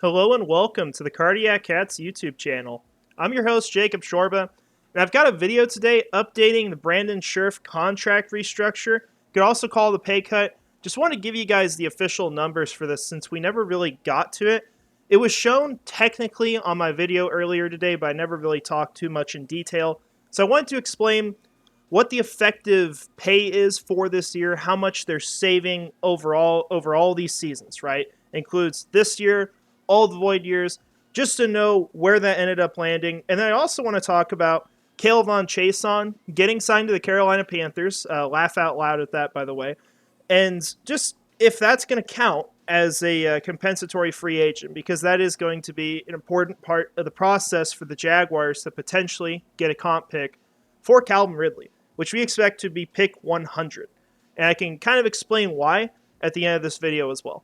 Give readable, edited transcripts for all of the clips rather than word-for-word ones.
Hello and welcome to the Cardiac Cats YouTube channel. I'm your host, Jacob Shorba, and I've got a video today updating the Brandon Scherff contract restructure. You could also call it a pay cut. Just want to give you guys the official numbers for this since we never really got to it. It was shown technically on my video earlier today, but I never really talked too much in detail. So I wanted to explain what the effective pay is for this year, how much they're saving overall over all these seasons, right? Includes this year, all the void years, just to know where that ended up landing. And then I also want to talk about K'Lavon Chaisson getting signed to the Carolina Panthers. Laugh out loud at that, by the way. And just if that's going to count as a compensatory free agent, because that is going to be an important part of the process for the Jaguars to potentially get a comp pick for Calvin Ridley, which we expect to be pick 100. And I can kind of explain why at the end of this video as well.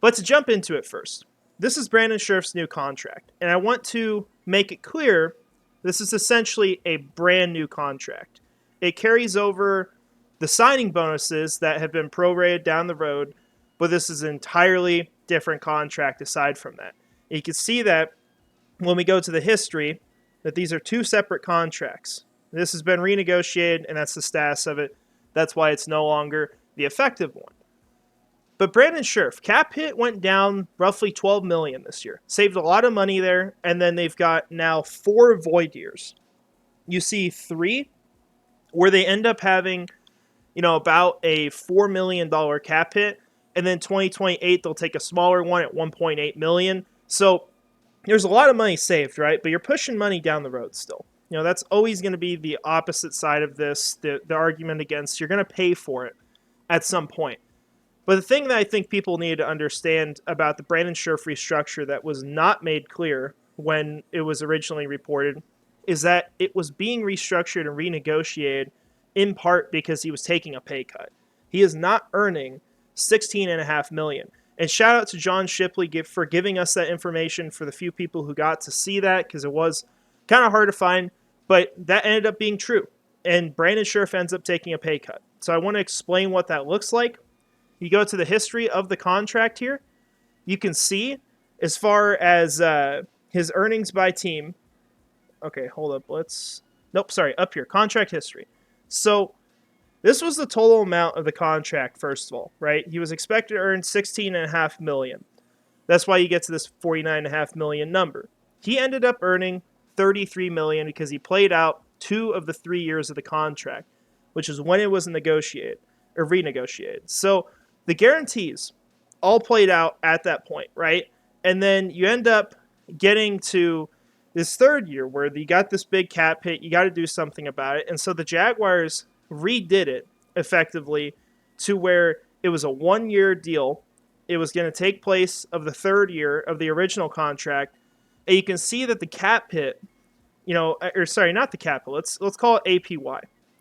But to jump into it first, this is Brandon Scherff's new contract, and I want to make it clear this is essentially a brand new contract. It carries over the signing bonuses that have been prorated down the road, but this is an entirely different contract aside from that. You can see that when we go to the history, that these are two separate contracts. This has been renegotiated, and that's the status of it. That's why it's no longer the effective one. But Brandon Scherff, cap hit went down roughly $12 million this year. Saved a lot of money there, and then they've got now 4 void years. You see 3 where they end up having, about a $4 million cap hit, and then 2028 they'll take a smaller one at $1.8 million. So there's a lot of money saved, right? But you're pushing money down the road still. That's always going to be the opposite side of this, the argument against you're going to pay for it at some point. But the thing that I think people need to understand about the Brandon Scherff restructure that was not made clear when it was originally reported is that it was being restructured and renegotiated in part because he was taking a pay cut. He is not earning $16.5 million. And shout out to John Shipley for giving us that information for the few people who got to see that, because it was kind of hard to find, but that ended up being true. And Brandon Scherff ends up taking a pay cut. So I want to explain what that looks like. You go to the history of the contract here, you can see as far as his earnings by team. Okay, hold up. Up here, contract history. So this was the total amount of the contract, first of all, right? He was expected to earn $16.5 million. That's why you get to this $49.5 million number. He ended up earning $33 million because he played out 2 of the 3 years of the contract, which is when it was negotiated or renegotiated. So the guarantees all played out at that point, right? And then you end up getting to this 3rd year where you got this big cap hit. You got to do something about it. And so the Jaguars redid it effectively to where it was a 1-year deal. It was going to take place of the 3rd year of the original contract. And you can see that the cap hit, not the cap hit, let's call it APY,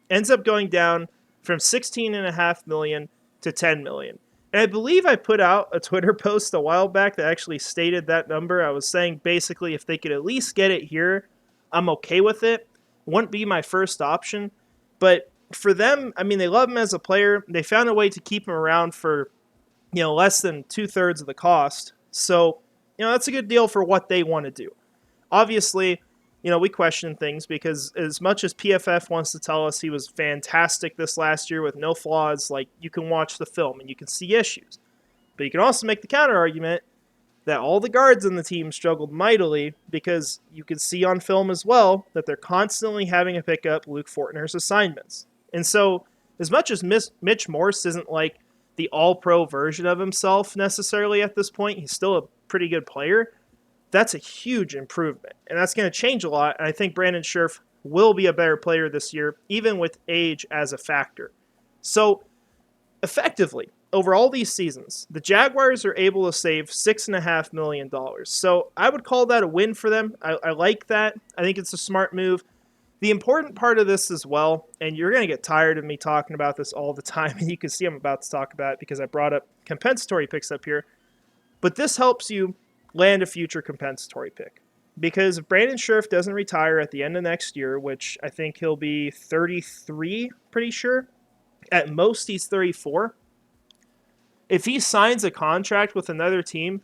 ends up going down from $16.5 million to $10 million. And I believe I put out a Twitter post a while back that actually stated that number. I was saying basically if they could at least get it here, I'm okay with it. Wouldn't be my first option. But for them, they love him as a player. They found a way to keep him around for, less than 2/3 of the cost. So, that's a good deal for what they want to do. Obviously, we question things because as much as PFF wants to tell us he was fantastic this last year with no flaws, like you can watch the film and you can see issues. But you can also make the counter argument that all the guards on the team struggled mightily because you can see on film as well that they're constantly having to pick up Luke Fortner's assignments. And so as much as Mitch Morse isn't like the all-pro version of himself necessarily at this point, he's still a pretty good player. That's a huge improvement, and that's going to change a lot, and I think Brandon Scherff will be a better player this year, even with age as a factor. So, effectively, over all these seasons, the Jaguars are able to save $6.5 million. So, I would call that a win for them. I like that. I think it's a smart move. The important part of this as well, and you're going to get tired of me talking about this all the time, and you can see I'm about to talk about it because I brought up compensatory picks up here, but this helps you land a future compensatory pick. Because if Brandon Scherff doesn't retire at the end of next year, which I think he'll be 33, pretty sure. At most, he's 34. If he signs a contract with another team,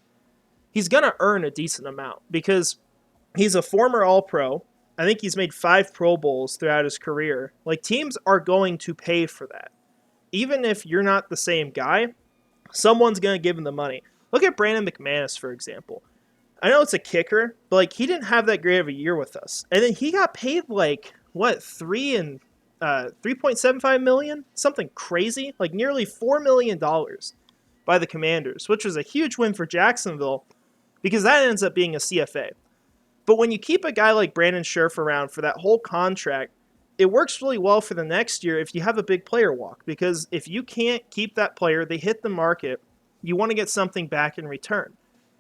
he's going to earn a decent amount because he's a former All-Pro. I think he's made 5 Pro Bowls throughout his career. Like, teams are going to pay for that. Even if you're not the same guy, someone's going to give him the money. Look at Brandon McManus, for example. I know it's a kicker, but like he didn't have that great of a year with us. And then he got paid like, what, $3.75 million? Something crazy. Like nearly $4 million by the Commanders, which was a huge win for Jacksonville because that ends up being a CFA. But when you keep a guy like Brandon Scherff around for that whole contract, it works really well for the next year if you have a big player walk. Because if you can't keep that player, they hit the market, you want to get something back in return.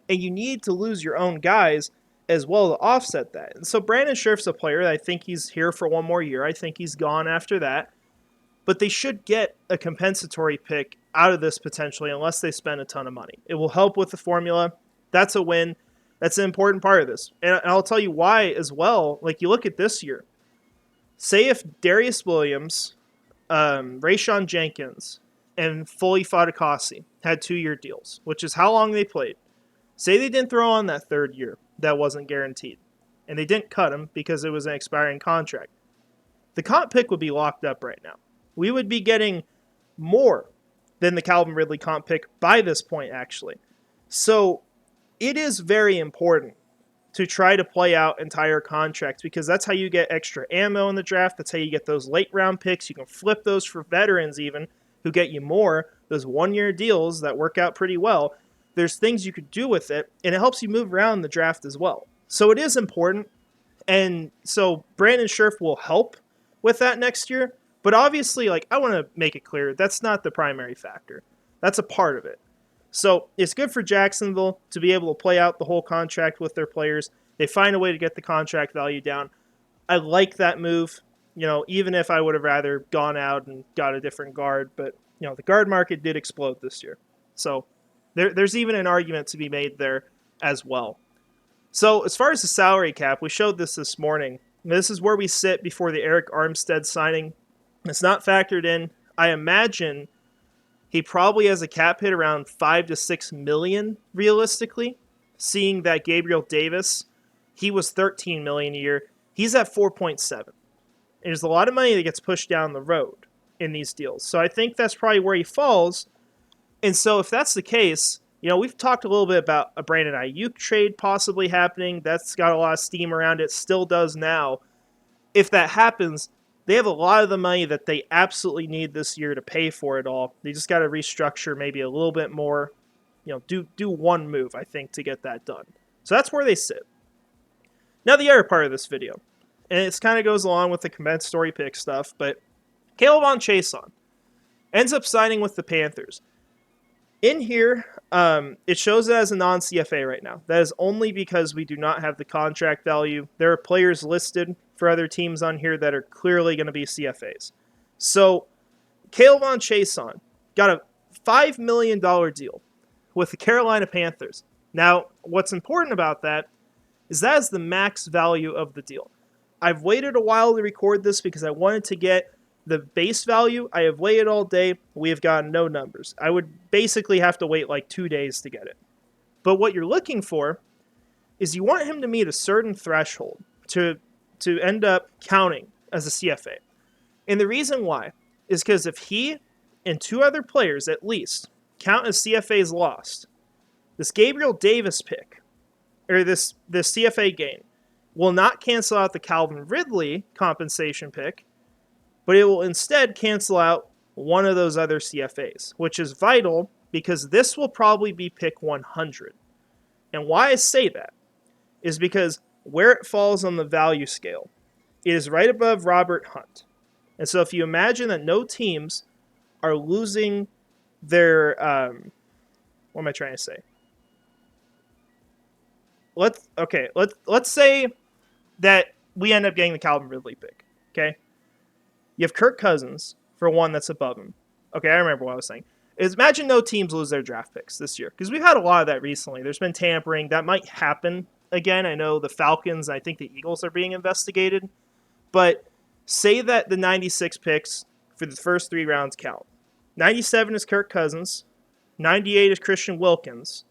And you need to lose your own guys as well to offset that. And so Brandon Scherff's a player that I think he's here for one more year. I think he's gone after that. But they should get a compensatory pick out of this potentially unless they spend a ton of money. It will help with the formula. That's a win. That's an important part of this. And I'll tell you why as well. Like, you look at this year. Say if Darius Williams, Rayshon Jenkins, and Foley Fatukasi had 2-year deals, which is how long they played. Say they didn't throw on that 3rd year that wasn't guaranteed, and they didn't cut him because it was an expiring contract. The comp pick would be locked up right now. We would be getting more than the Calvin Ridley comp pick by this point, actually. So it is very important to try to play out entire contracts because that's how you get extra ammo in the draft. That's how you get those late round picks. You can flip those for veterans even who get you more, those 1-year deals that work out pretty well. There's things you could do with it, and it helps you move around the draft as well. So it is important, and so Brandon Scherff will help with that next year, but obviously, like, I want to make it clear, that's not the primary factor. That's a part of it. So it's good for Jacksonville to be able to play out the whole contract with their players. They find a way to get the contract value down. I like that move, even if I would have rather gone out and got a different guard, but, the guard market did explode this year. So there's even an argument to be made there as well. So as far as the salary cap, we showed this morning. This is where we sit before the Eric Armstead signing. It's not factored in. I imagine he probably has a cap hit around $5 to $6 million realistically, seeing that Gabriel Davis, he was $13 million a year. He's at 4.7. There's a lot of money that gets pushed down the road in these deals. So I think that's probably where he falls. And so if that's the case, we've talked a little bit about a Brandon Ayuk trade possibly happening. That's got a lot of steam around it, still does now. If that happens, they have a lot of the money that they absolutely need this year to pay for it all. They just got to restructure maybe a little bit more, do one move, I think, to get that done. So that's where they sit. Now the other part of this video, and it kind of goes along with the compensatory pick stuff, but K'Lavon Chaisson ends up signing with the Panthers. In here, it shows it as a non-CFA right now. That is only because we do not have the contract value. There are players listed for other teams on here that are clearly going to be CFAs. So, K'Lavon Chaisson got a $5 million deal with the Carolina Panthers. Now, what's important about that is the max value of the deal. I've waited a while to record this because I wanted to get the base value. I have waited all day. We have gotten no numbers. I would basically have to wait like 2 days to get it. But what you're looking for is you want him to meet a certain threshold to end up counting as a CFA. And the reason why is because if he and 2 other players at least count as CFAs lost, this Gabriel Davis pick, or this CFA gain, will not cancel out the Calvin Ridley compensation pick, but it will instead cancel out one of those other CFAs, which is vital because this will probably be pick 100. And why I say that is because where it falls on the value scale, it is right above Robert Hunt. And so if you imagine that no teams are losing their, what am I trying to say? Let's say that we end up getting the Calvin Ridley pick, okay? You have Kirk Cousins for one that's above him. Okay, I remember what I was saying. Imagine no teams lose their draft picks this year, because we've had a lot of that recently. There's been tampering. That might happen again. I know the Falcons, I think the Eagles are being investigated. But say that the 96 picks for the first 3 rounds count. 97 is Kirk Cousins. 98 is Christian Wilkins.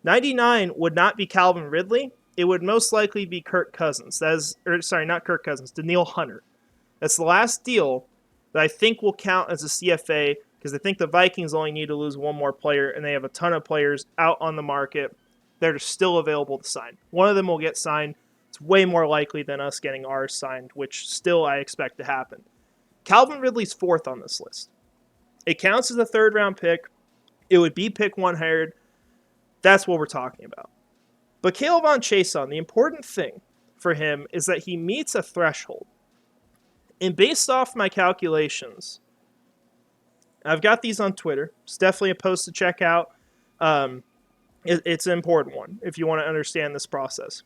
99 would not be Calvin Ridley. It would most likely be Kirk Cousins. Not Kirk Cousins, Daniil Hunter. That's the last deal that I think will count as a CFA because I think the Vikings only need to lose one more player, and they have a ton of players out on the market that are still available to sign. One of them will get signed. It's way more likely than us getting ours signed, which still I expect to happen. Calvin Ridley's fourth on this list. It counts as a third-round pick. It would be pick 100. That's what we're talking about. But K'Lavon Chaisson, the important thing for him is that he meets a threshold. And based off my calculations, I've got these on Twitter. It's definitely a post to check out. It's an important one if you want to understand this process.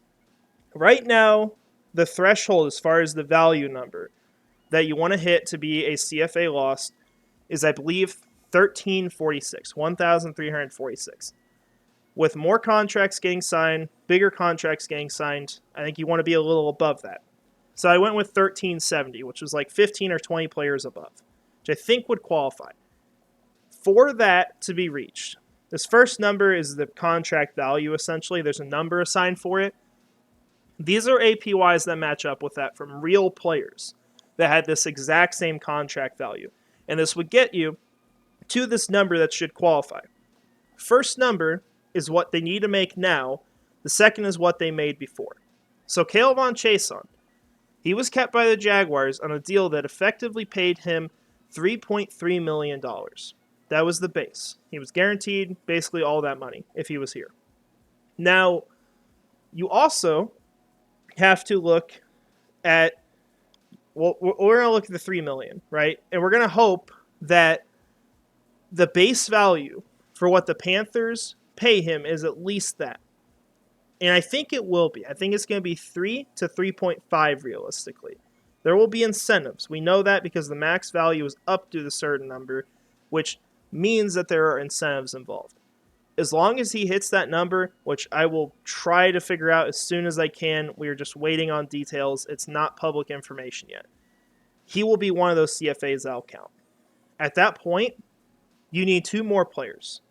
Right now, the threshold as far as the value number that you want to hit to be a CFA loss is, I believe, 1,346. With more contracts getting signed, bigger contracts getting signed, I think you want to be a little above that. So I went with 1,370, which was like 15 or 20 players above, which I think would qualify. For that to be reached, this first number is the contract value, essentially. There's a number assigned for it. These are APYs that match up with that from real players that had this exact same contract value. And this would get you to this number that should qualify. First number is what they need to make now. The second is what they made before. So K'Lavon Chaisson, he was kept by the Jaguars on a deal that effectively paid him $3.3 million. That was the base. He was guaranteed basically all that money if he was here. Now, you also have to look at, well, we're going to look at the $3 million, right? And we're going to hope that the base value for what the Panthers pay him is at least that. And I think it will be. I think it's going to be 3 to 3.5 realistically. There will be incentives. We know that because the max value is up to the certain number, which means that there are incentives involved. As long as he hits that number, which I will try to figure out as soon as I can, we are just waiting on details. It's not public information yet. He will be one of those CFAs that'll count. At that point, you need 2 more players.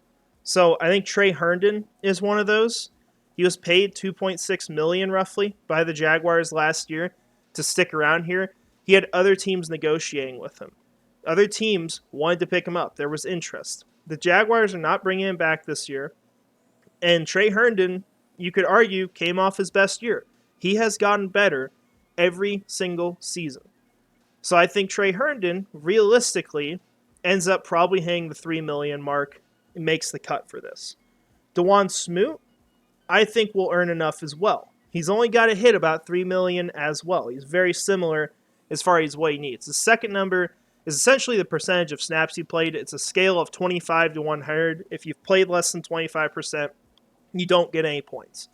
So I think Trey Herndon is one of those. He was paid $2.6 million roughly by the Jaguars last year to stick around here. He had other teams negotiating with him. Other teams wanted to pick him up. There was interest. The Jaguars are not bringing him back this year. And Trey Herndon, you could argue, came off his best year. He has gotten better every single season. So I think Trey Herndon, realistically, ends up probably hitting the $3 million mark and makes the cut for this. DeJuan Smoot, I think, will earn enough as well. He's only got to hit about $3 million as well. He's very similar as far as what he needs. The second number is essentially the percentage of snaps he played. It's a scale of 25 to 100. If you've played less than 25%, you don't get any points.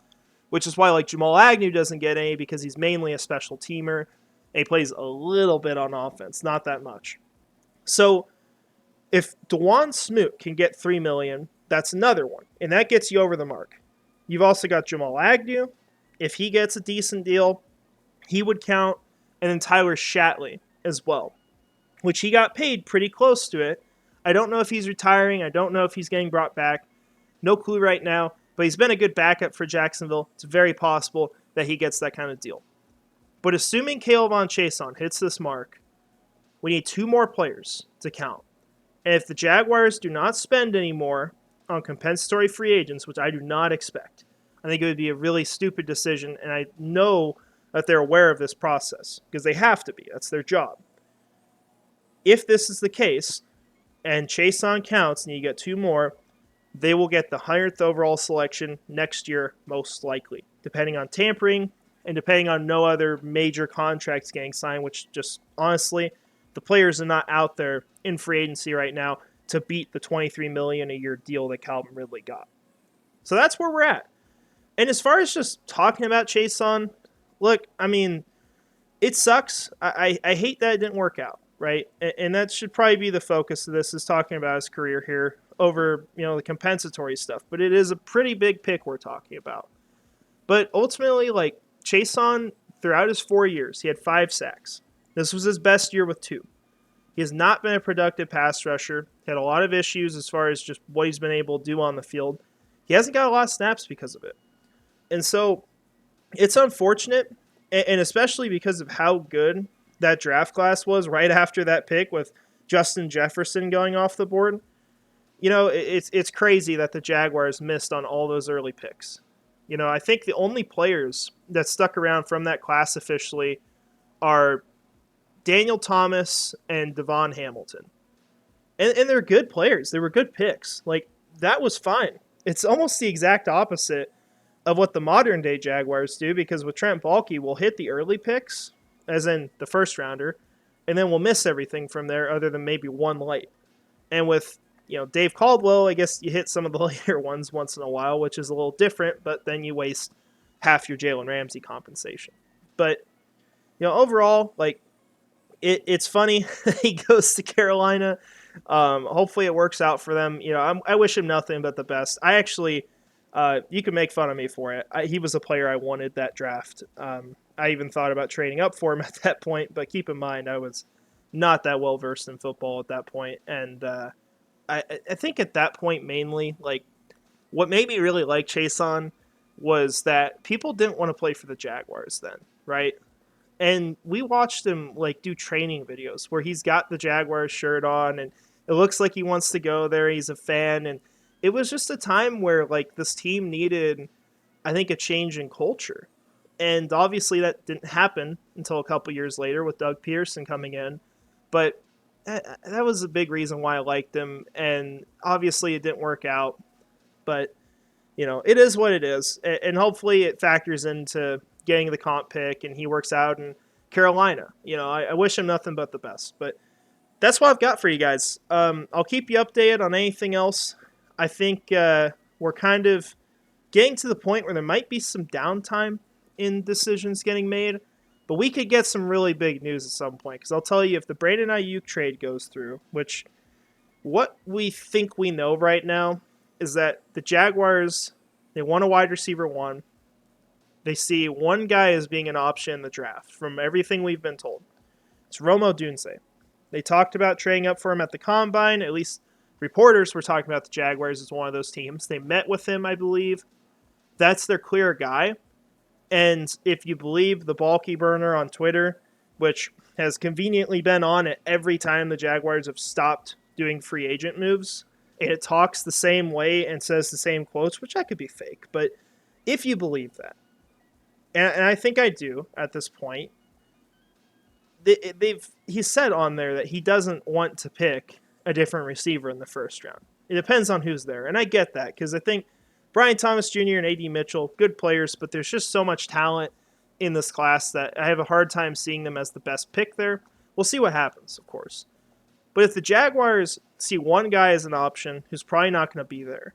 Which is why like Jamal Agnew doesn't get any because he's mainly a special teamer. And he plays a little bit on offense, not that much. So if DeJuan Smoot can get $3 million, that's another one. And that gets you over the mark. You've also got Jamal Agnew. If he gets a decent deal, he would count. And then Tyler Shatley as well, which he got paid pretty close to it. I don't know if he's retiring. I don't know if he's getting brought back. No clue right now. But he's been a good backup for Jacksonville. It's very possible that he gets that kind of deal. But assuming K'Lavon Chaisson hits this mark, we need 2 more players to count. And if the Jaguars do not spend any more on compensatory free agents, which I do not expect, I think it would be a really stupid decision, and I know that they're aware of this process, because they have to be. That's their job. If this is the case, and Chaisson counts, and you get 2 more, they will get the 100th overall selection next year, most likely, depending on tampering, and depending on no other major contracts getting signed, which just, honestly, the players are not out there in free agency right now to beat the $23 million a year deal that Calvin Ridley got. So that's where we're at. And as far as just talking about Chaisson, look, I mean, it sucks. I hate that it didn't work out, right? And that should probably be the focus of this, is talking about his career here over, the compensatory stuff. But it is a pretty big pick we're talking about. But ultimately, like, Chaisson, throughout his 4 years, he had 5 sacks. This was his best year with 2. He has not been a productive pass rusher. He had a lot of issues as far as just what he's been able to do on the field. He he hasn't got a lot of snaps because of it. And so it's unfortunate, and especially because of how good that draft class was right after that pick with Justin Jefferson going off the board. It's crazy that the Jaguars missed on all those early picks. I think the only players that stuck around from that class officially are Daniel Thomas and Devon Hamilton. And they're good players. They were good picks. Like, that was fine. It's almost the exact opposite of what the modern day Jaguars do, because with Trent Baalke, we'll hit the early picks, as in the first rounder, and then we'll miss everything from there other than maybe one late. And with Dave Caldwell, I guess you hit some of the later ones once in a while, which is a little different, but then you waste half your Jalen Ramsey compensation. But overall, like, it's funny he goes to Carolina. Hopefully it works out for them. I wish him nothing but the best. I actually, you can make fun of me for it. He was a player I wanted that draft. I even thought about trading up for him at that point, but keep in mind I was not that well versed in football at that point, and I think at that point mainly, like, what made me really like Chaisson was that people didn't want to play for the Jaguars then, right? And we watched him like do training videos where he's got the Jaguars shirt on and it looks like he wants to go there. He's a fan. And it was just a time where like this team needed, I think, a change in culture. And obviously that didn't happen until a couple years later with Doug Pearson coming in. But that was a big reason why I liked him. And obviously it didn't work out. But, it is what it is. And hopefully it factors into getting the comp pick and he works out in Carolina. I wish him nothing but the best. But that's what I've got for you guys. I'll keep you updated on anything else. I think we're kind of getting to the point where there might be some downtime in decisions getting made. But we could get some really big news at some point. Because I'll tell you, if the Brandon Ayuk trade goes through, which what we think we know right now is that the Jaguars, they want a wide receiver one. They see one guy as being an option in the draft from everything we've been told. It's Rome Odunze. They talked about trading up for him at the Combine. At least reporters were talking about the Jaguars as one of those teams. They met with him, I believe. That's their clear guy. And if you believe the Baalke burner on Twitter, which has conveniently been on it every time the Jaguars have stopped doing free agent moves, and it talks the same way and says the same quotes, which that could be fake. But if you believe that, and I think I do at this point, he said on there that he doesn't want to pick a different receiver in the first round. It depends on who's there, and I get that because I think Brian Thomas Jr. and A.D. Mitchell, good players, but there's just so much talent in this class that I have a hard time seeing them as the best pick there. We'll see what happens, of course. But if the Jaguars see one guy as an option who's probably not going to be there,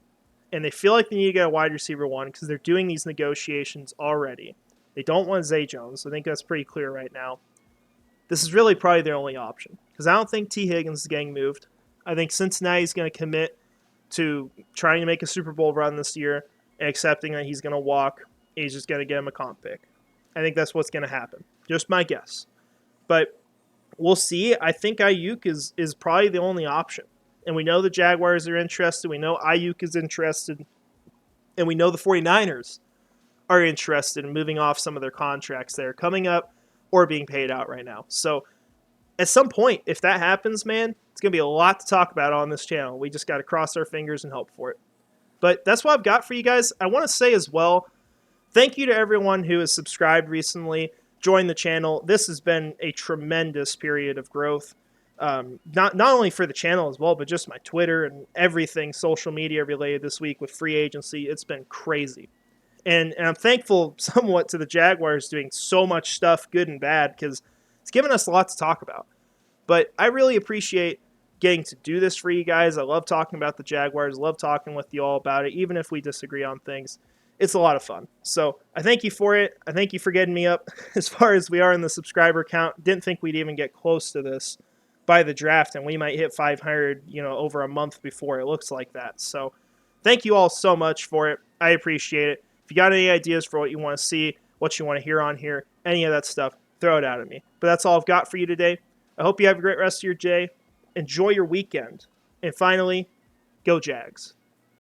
and they feel like they need to get a wide receiver one because they're doing these negotiations already, they don't want Zay Jones. I think that's pretty clear right now. This is really probably their only option because I don't think T. Higgins is getting moved. I think Cincinnati's going to commit to trying to make a Super Bowl run this year and accepting that he's going to walk. He's just going to get him a comp pick. I think that's what's going to happen. Just my guess. But we'll see. I think Ayuk is probably the only option. And we know the Jaguars are interested. We know Ayuk is interested. And we know the 49ers are interested in moving off some of their contracts that are coming up or being paid out right now. So at some point, if that happens, man, it's going to be a lot to talk about on this channel. We just got to cross our fingers and hope for it. But that's what I've got for you guys. I want to say as well, thank you to everyone who has subscribed recently, joined the channel. This has been a tremendous period of growth. Not only for the channel as well, but just my Twitter and everything social media related this week with free agency. It's been crazy. And I'm thankful somewhat to the Jaguars doing so much stuff, good and bad, because it's given us a lot to talk about. But I really appreciate getting to do this for you guys. I love talking about the Jaguars. I love talking with you all about it, even if we disagree on things. It's a lot of fun. So I thank you for it. I thank you for getting me up as far as we are in the subscriber count. Didn't think we'd even get close to this by the draft, and we might hit 500, over a month before it looks like that. So thank you all so much for it. I appreciate it. If you got any ideas for what you want to see, what you want to hear on here, any of that stuff, throw it out at me. But that's all I've got for you today. I hope you have a great rest of your day. Enjoy your weekend. And finally, go Jags.